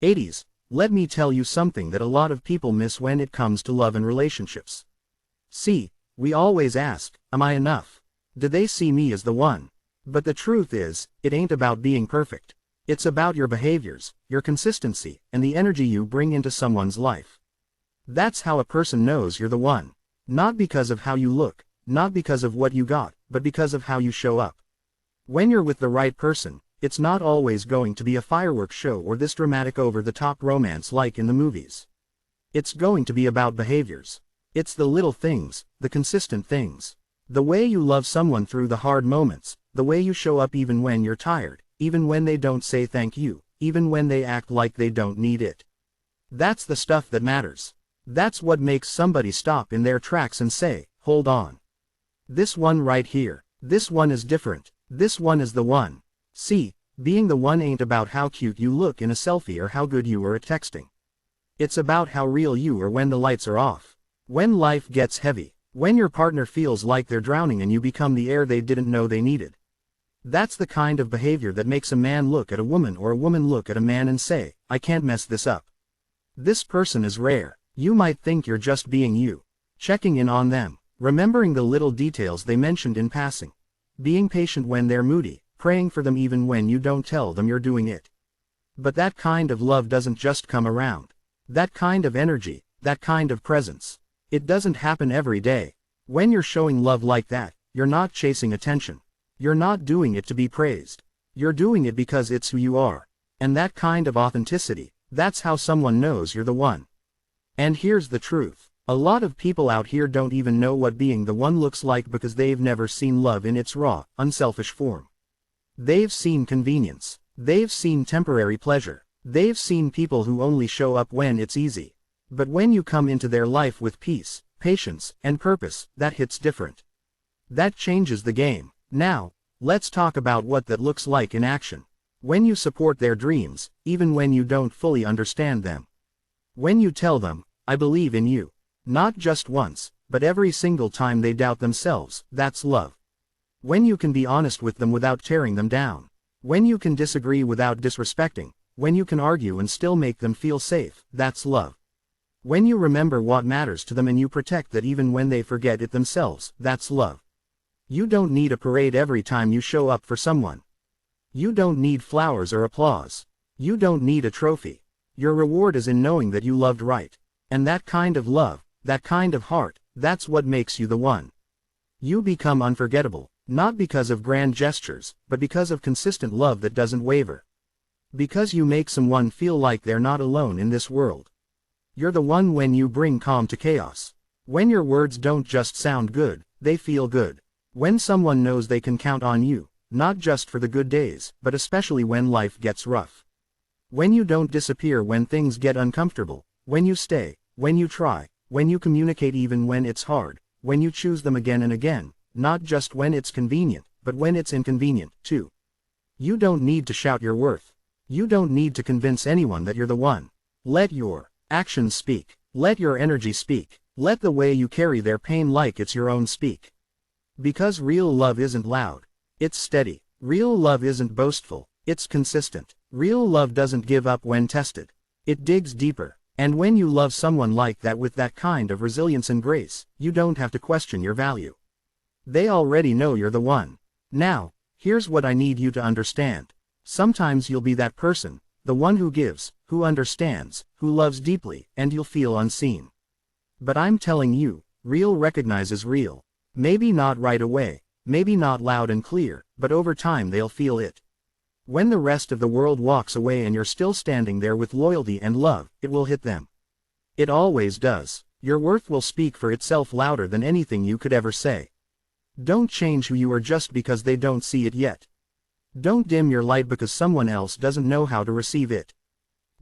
80s, let me tell you something that a lot of people miss when it comes to love and relationships. See, we always ask, am I enough? Do they see me as the one? But the truth is, it ain't about being perfect. It's about your behaviors, your consistency, and the energy you bring into someone's life. That's how a person knows you're the one. Not because of how you look, not because of what you got, but because of how you show up. When you're with the right person, it's not always going to be a fireworks show or this dramatic over-the-top romance like in the movies. It's going to be about behaviors. It's the little things, the consistent things. The way you love someone through the hard moments, the way you show up even when you're tired, even when they don't say thank you, even when they act like they don't need it. That's the stuff that matters. That's what makes somebody stop in their tracks and say, hold on. This one right here, this one is different, this one is the one. See, being the one ain't about how cute you look in a selfie or how good you are at texting. It's about how real you are when the lights are off. When life gets heavy. When your partner feels like they're drowning and you become the air they didn't know they needed. That's the kind of behavior that makes a man look at a woman or a woman look at a man and say, I can't mess this up. This person is rare. You might think you're just being you. Checking in on them. Remembering the little details they mentioned in passing. Being patient when they're moody. Praying for them even when you don't tell them you're doing it. But that kind of love doesn't just come around. That kind of energy, that kind of presence. It doesn't happen every day. When you're showing love like that, you're not chasing attention. You're not doing it to be praised. You're doing it because it's who you are. And that kind of authenticity, that's how someone knows you're the one. And here's the truth. A lot of people out here don't even know what being the one looks like because they've never seen love in its raw, unselfish form. They've seen convenience. They've seen temporary pleasure. They've seen people who only show up when it's easy. But when you come into their life with peace, patience, and purpose, that hits different. That changes the game. Now, let's talk about what that looks like in action. When you support their dreams, even when you don't fully understand them. When you tell them, I believe in you. Not just once, but every single time they doubt themselves, that's love. When you can be honest with them without tearing them down. When you can disagree without disrespecting. When you can argue and still make them feel safe, that's love. When you remember what matters to them and you protect that even when they forget it themselves, that's love. You don't need a parade every time you show up for someone. You don't need flowers or applause. You don't need a trophy. Your reward is in knowing that you loved right. And that kind of love, that kind of heart, that's what makes you the one. You become unforgettable, not because of grand gestures, but because of consistent love that doesn't waver. Because you make someone feel like they're not alone in this world. You're the one when you bring calm to chaos. When your words don't just sound good, they feel good. When someone knows they can count on you, not just for the good days, but especially when life gets rough. When you don't disappear when things get uncomfortable, when you stay, when you try, when you communicate even when it's hard, when you choose them again and again, not just when it's convenient, but when it's inconvenient, too. You don't need to shout your worth. You don't need to convince anyone that you're the one. Let your actions speak. Let your energy speak. Let the way you carry their pain like it's your own speak. Because real love isn't loud. It's steady. Real love isn't boastful. It's consistent. Real love doesn't give up when tested. It digs deeper. And when you love someone like that with that kind of resilience and grace, you don't have to question your value. They already know you're the one. Now, here's what I need you to understand. Sometimes you'll be that person, the one who gives, who understands, who loves deeply, and you'll feel unseen. But I'm telling you, real recognizes real. Maybe not right away, maybe not loud and clear, but over time they'll feel it. When the rest of the world walks away and you're still standing there with loyalty and love, it will hit them. It always does. Your worth will speak for itself louder than anything you could ever say. Don't change who you are just because they don't see it yet. Don't dim your light because someone else doesn't know how to receive it.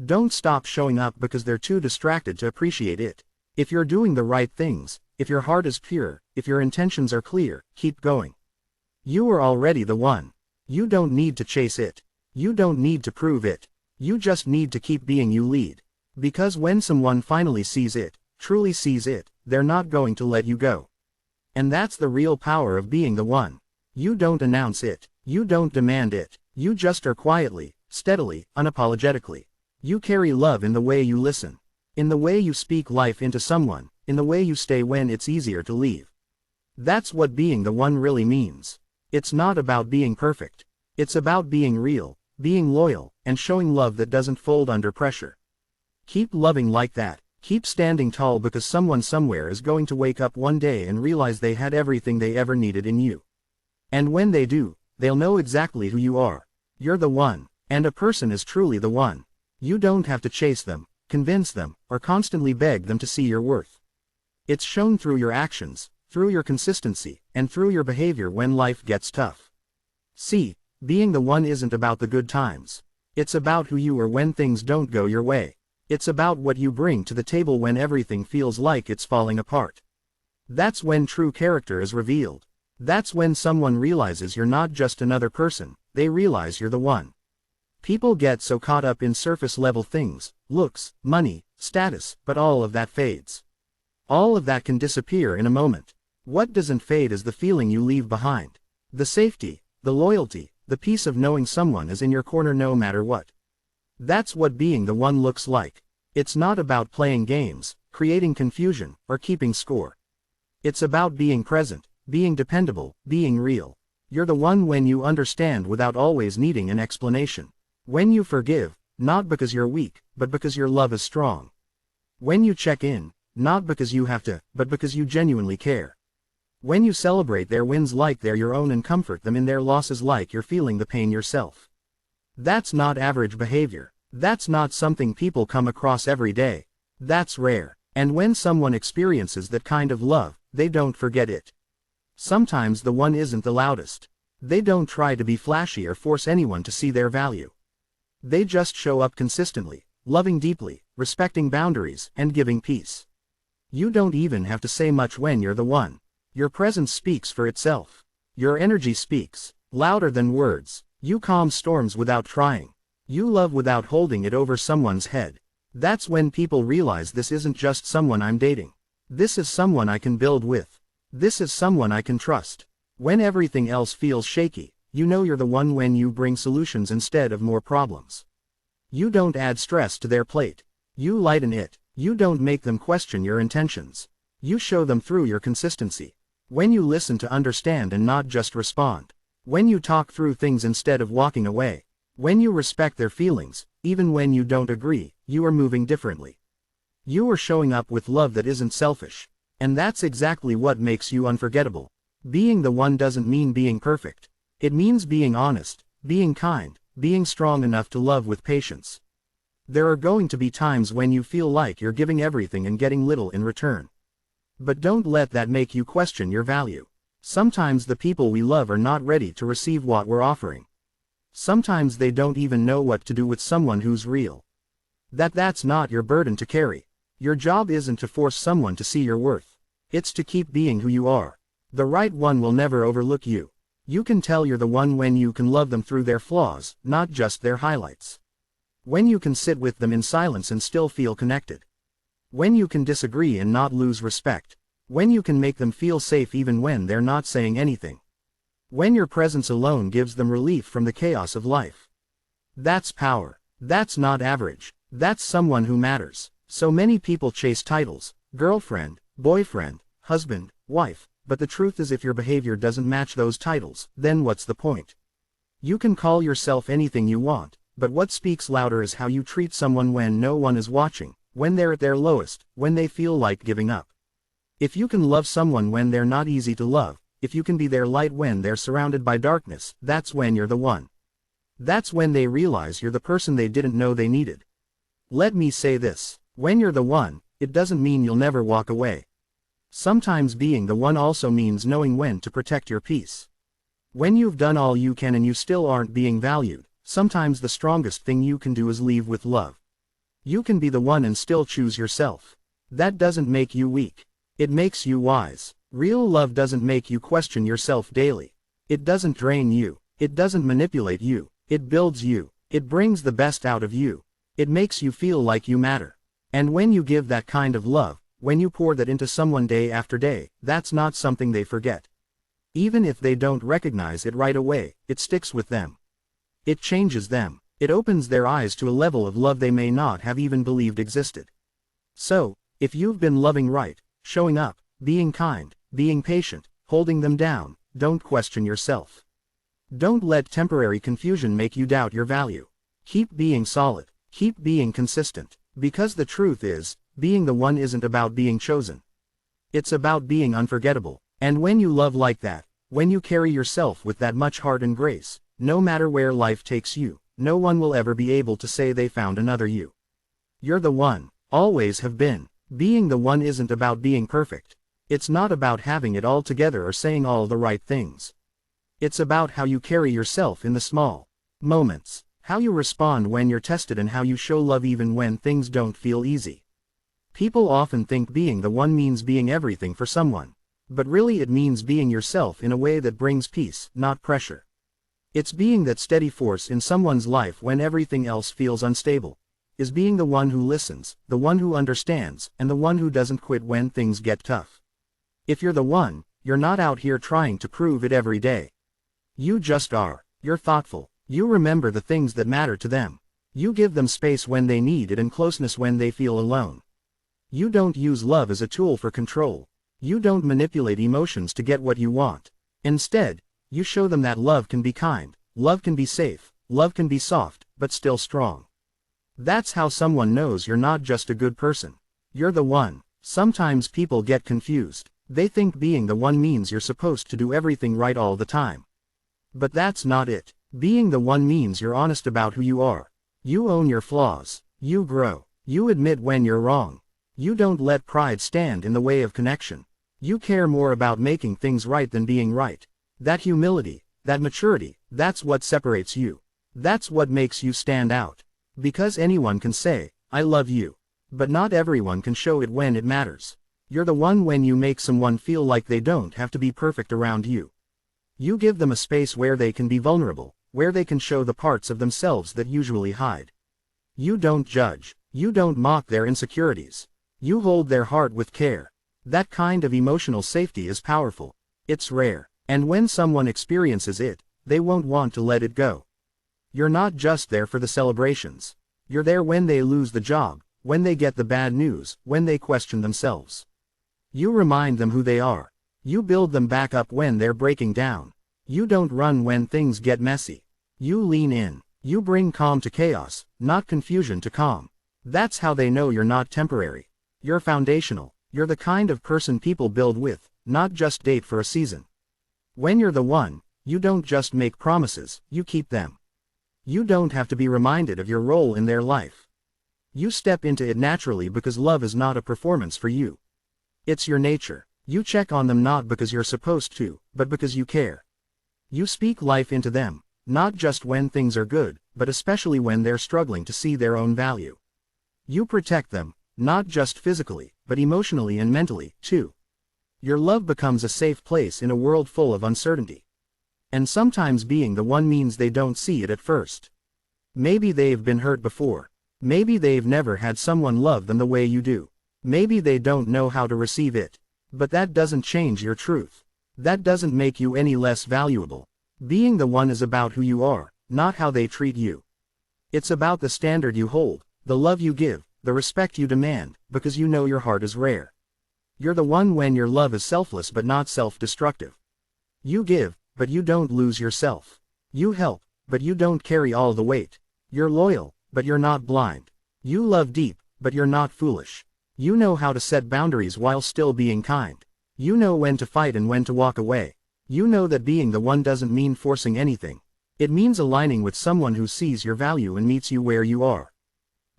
Don't stop showing up because they're too distracted to appreciate it. If you're doing the right things, if your heart is pure, if your intentions are clear, keep going. You are already the one. You don't need to chase it. You don't need to prove it. You just need to keep being you lead. Because when someone finally sees it, truly sees it, they're not going to let you go. And that's the real power of being the one. You don't announce it. You don't demand it. You just are quietly, steadily, unapologetically. You carry love in the way you listen. In the way you speak life into someone, in the way you stay when it's easier to leave. That's what being the one really means. It's not about being perfect. It's about being real, being loyal, and showing love that doesn't fold under pressure. Keep loving like that. Keep standing tall because someone somewhere is going to wake up one day and realize they had everything they ever needed in you. And when they do, they'll know exactly who you are. You're the one. And a person is truly the one. You don't have to chase them, convince them, or constantly beg them to see your worth. It's shown through your actions, through your consistency, and through your behavior when life gets tough. See, being the one isn't about the good times. It's about who you are when things don't go your way. It's about what you bring to the table when everything feels like it's falling apart. That's when true character is revealed. That's when someone realizes you're not just another person, they realize you're the one. People get so caught up in surface-level things, looks, money, status, but all of that fades. All of that can disappear in a moment. What doesn't fade is the feeling you leave behind. The safety, the loyalty, the peace of knowing someone is in your corner no matter what. That's what being the one looks like. It's not about playing games, creating confusion, or keeping score. It's about being present, being dependable, being real. You're the one when you understand without always needing an explanation. When you forgive, not because you're weak, but because your love is strong. When you check in, not because you have to, but because you genuinely care. When you celebrate their wins like they're your own and comfort them in their losses like you're feeling the pain yourself. That's not average behavior. That's not something people come across every day. That's rare. And when someone experiences that kind of love, they don't forget it. Sometimes the one isn't the loudest. They don't try to be flashy or force anyone to see their value. They just show up consistently, loving deeply, respecting boundaries, and giving peace. You don't even have to say much when you're the one. Your presence speaks for itself. Your energy speaks, louder than words. You calm storms without trying. You love without holding it over someone's head. That's when people realize this isn't just someone I'm dating. This is someone I can build with. This is someone I can trust. When everything else feels shaky, you know you're the one when you bring solutions instead of more problems. You don't add stress to their plate. You lighten it. You don't make them question your intentions. You show them through your consistency. When you listen to understand and not just respond. When you talk through things instead of walking away. When you respect their feelings, even when you don't agree, you are moving differently. You are showing up with love that isn't selfish. And that's exactly what makes you unforgettable. Being the one doesn't mean being perfect. It means being honest, being kind, being strong enough to love with patience. There are going to be times when you feel like you're giving everything and getting little in return. But don't let that make you question your value. Sometimes the people we love are not ready to receive what we're offering. Sometimes they don't even know what to do with someone who's real. That's not your burden to carry. Your job isn't to force someone to see your worth. It's to keep being who you are. The right one will never overlook you. You can tell you're the one when you can love them through their flaws, not just their highlights. When you can sit with them in silence and still feel connected. When you can disagree and not lose respect. When you can make them feel safe even when they're not saying anything. When your presence alone gives them relief from the chaos of life. That's power. That's not average. That's someone who matters. So many people chase titles, girlfriend, boyfriend, husband, wife, but the truth is if your behavior doesn't match those titles, then what's the point? You can call yourself anything you want, but what speaks louder is how you treat someone when no one is watching, when they're at their lowest, when they feel like giving up. If you can love someone when they're not easy to love, if you can be their light when they're surrounded by darkness, that's when you're the one. That's when they realize you're the person they didn't know they needed. Let me say this, when you're the one, it doesn't mean you'll never walk away. Sometimes being the one also means knowing when to protect your peace. When you've done all you can and you still aren't being valued, sometimes the strongest thing you can do is leave with love. You can be the one and still choose yourself. That doesn't make you weak. It makes you wise. Real love doesn't make you question yourself daily. It doesn't drain you. It doesn't manipulate you. It builds you. It brings the best out of you. It makes you feel like you matter. And when you give that kind of love, when you pour that into someone day after day, that's not something they forget. Even if they don't recognize it right away, it sticks with them. It changes them. It opens their eyes to a level of love they may not have even believed existed. So, if you've been loving right, showing up, being kind, being patient, holding them down, don't question yourself. Don't let temporary confusion make you doubt your value. Keep being solid. Keep being consistent. Because the truth is, being the one isn't about being chosen. It's about being unforgettable. And when you love like that, when you carry yourself with that much heart and grace, no matter where life takes you, no one will ever be able to say they found another you. You're the one. Always have been. Being the one isn't about being perfect. It's not about having it all together or saying all the right things. It's about how you carry yourself in the small moments, how you respond when you're tested, and how you show love even when things don't feel easy. People often think being the one means being everything for someone. But really it means being yourself in a way that brings peace, not pressure. It's being that steady force in someone's life when everything else feels unstable. Is being the one who listens, the one who understands, and the one who doesn't quit when things get tough. If you're the one, you're not out here trying to prove it every day. You just are. You're thoughtful. You remember the things that matter to them. You give them space when they need it and closeness when they feel alone. You don't use love as a tool for control. You don't manipulate emotions to get what you want. Instead, you show them that love can be kind, love can be safe, love can be soft, but still strong. That's how someone knows you're not just a good person. You're the one. Sometimes people get confused. They think being the one means you're supposed to do everything right all the time. But that's not it. Being the one means you're honest about who you are. You own your flaws. You grow. You admit when you're wrong. You don't let pride stand in the way of connection. You care more about making things right than being right. That humility, that maturity, that's what separates you. That's what makes you stand out. Because anyone can say, I love you. But not everyone can show it when it matters. You're the one when you make someone feel like they don't have to be perfect around you. You give them a space where they can be vulnerable, where they can show the parts of themselves that usually hide. You don't judge. You don't mock their insecurities. You hold their heart with care. That kind of emotional safety is powerful. It's rare. And when someone experiences it, they won't want to let it go. You're not just there for the celebrations. You're there when they lose the job, when they get the bad news, when they question themselves. You remind them who they are. You build them back up when they're breaking down. You don't run when things get messy. You lean in. You bring calm to chaos, not confusion to calm. That's how they know you're not temporary. You're foundational. You're the kind of person people build with, not just date for a season. When you're the one, you don't just make promises, you keep them. You don't have to be reminded of your role in their life. You step into it naturally because love is not a performance for you. It's your nature. You check on them not because you're supposed to, but because you care. You speak life into them, not just when things are good, but especially when they're struggling to see their own value. You protect them, not just physically, but emotionally and mentally, too. Your love becomes a safe place in a world full of uncertainty. And sometimes being the one means they don't see it at first. Maybe they've been hurt before. Maybe they've never had someone love them the way you do. Maybe they don't know how to receive it. But that doesn't change your truth. That doesn't make you any less valuable. Being the one is about who you are, not how they treat you. It's about the standard you hold, the love you give, the respect you demand, because you know your heart is rare. You're the one when your love is selfless but not self-destructive. You give, but you don't lose yourself. You help, but you don't carry all the weight. You're loyal, but you're not blind. You love deep, but you're not foolish. You know how to set boundaries while still being kind. You know when to fight and when to walk away. You know that being the one doesn't mean forcing anything. It means aligning with someone who sees your value and meets you where you are.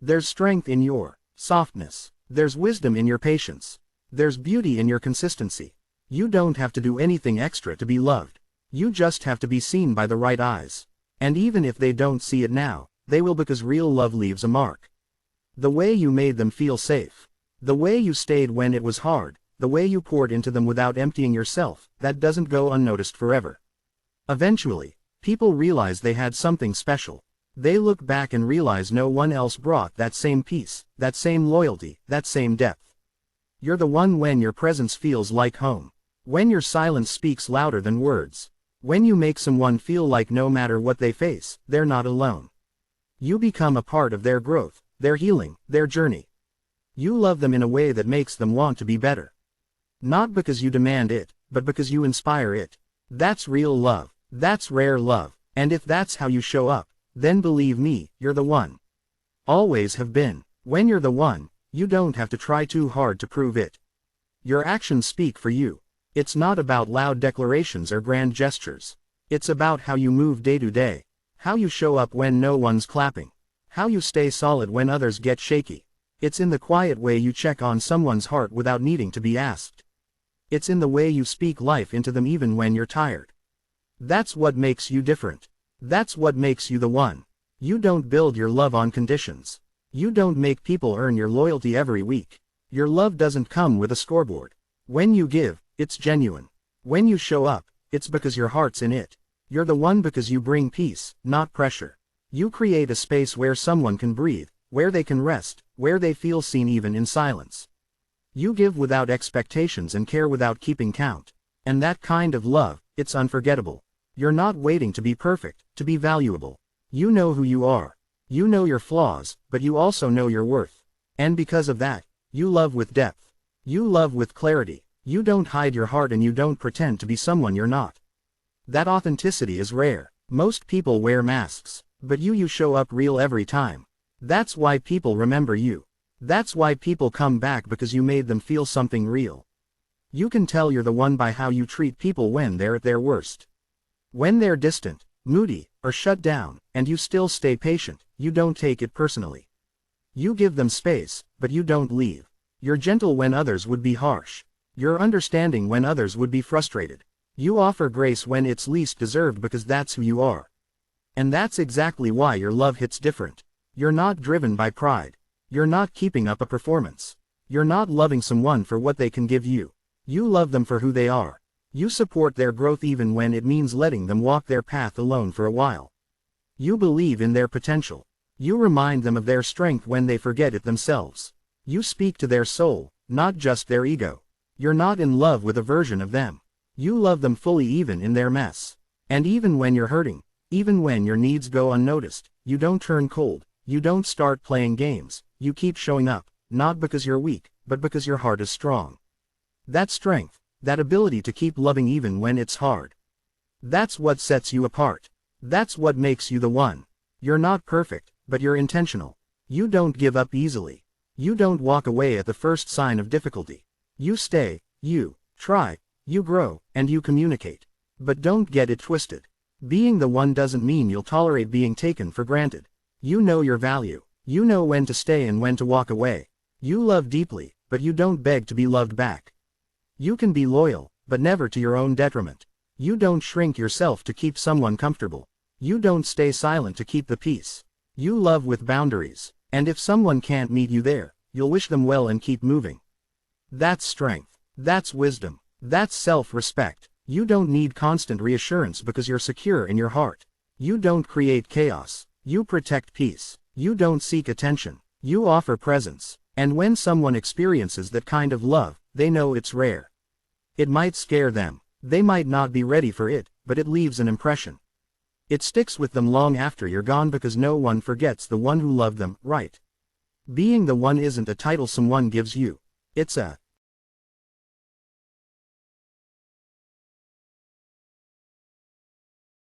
There's strength in your softness. There's wisdom in your patience. There's beauty in your consistency. You don't have to do anything extra to be loved. You just have to be seen by the right eyes. And even if they don't see it now, they will, because real love leaves a mark. The way you made them feel safe. The way you stayed when it was hard. The way you poured into them without emptying yourself, that doesn't go unnoticed forever. Eventually, people realize they had something special. They look back and realize no one else brought that same peace, that same loyalty, that same depth. You're the one when your presence feels like home. When your silence speaks louder than words. When you make someone feel like no matter what they face, they're not alone. You become a part of their growth, their healing, their journey. You love them in a way that makes them want to be better. Not because you demand it, but because you inspire it. That's real love. That's rare love. And if that's how you show up, then believe me, you're the one. Always have been. When you're the one, you don't have to try too hard to prove it. Your actions speak for you. It's not about loud declarations or grand gestures. It's about how you move day to day. How you show up when no one's clapping. How you stay solid when others get shaky. It's in the quiet way you check on someone's heart without needing to be asked. It's in the way you speak life into them even when you're tired. That's what makes you different. That's what makes you the one. You don't build your love on conditions. You don't make people earn your loyalty every week. Your love doesn't come with a scoreboard. When you give, it's genuine. When you show up, it's because your heart's in it. You're the one because you bring peace, not pressure. You create a space where someone can breathe, where they can rest, where they feel seen even in silence. You give without expectations and care without keeping count. And that kind of love, it's unforgettable. You're not waiting to be perfect, to be valuable. You know who you are. You know your flaws, but you also know your worth. And because of that, you love with depth. You love with clarity. You don't hide your heart and you don't pretend to be someone you're not. That authenticity is rare. Most people wear masks, but you show up real every time. That's why people remember you. That's why people come back, because you made them feel something real. You can tell you're the one by how you treat people when they're at their worst. When they're distant, moody, or shut down, and you still stay patient, you don't take it personally. You give them space, but you don't leave. You're gentle when others would be harsh. You're understanding when others would be frustrated. You offer grace when it's least deserved because that's who you are. And that's exactly why your love hits different. You're not driven by pride. You're not keeping up a performance. You're not loving someone for what they can give you. You love them for who they are. You support their growth even when it means letting them walk their path alone for a while. You believe in their potential. You remind them of their strength when they forget it themselves. You speak to their soul, not just their ego. You're not in love with a version of them. You love them fully even in their mess. And even when you're hurting, even when your needs go unnoticed, you don't turn cold, you don't start playing games, you keep showing up, not because you're weak, but because your heart is strong. That strength, that ability to keep loving even when it's hard. That's what sets you apart. That's what makes you the one. You're not perfect, but you're intentional. You don't give up easily. You don't walk away at the first sign of difficulty. You stay, you try, you grow, and you communicate. But don't get it twisted. Being the one doesn't mean you'll tolerate being taken for granted. You know your value. You know when to stay and when to walk away. You love deeply, but you don't beg to be loved back. You can be loyal, but never to your own detriment. You don't shrink yourself to keep someone comfortable. You don't stay silent to keep the peace. You love with boundaries. And if someone can't meet you there, you'll wish them well and keep moving. That's strength. That's wisdom. That's self-respect. You don't need constant reassurance because you're secure in your heart. You don't create chaos. You protect peace. You don't seek attention. You offer presence. And when someone experiences that kind of love, they know it's rare. It might scare them. They might not be ready for it, but it leaves an impression. It sticks with them long after you're gone because no one forgets the one who loved them, right? Being the one isn't a title someone gives you. It's a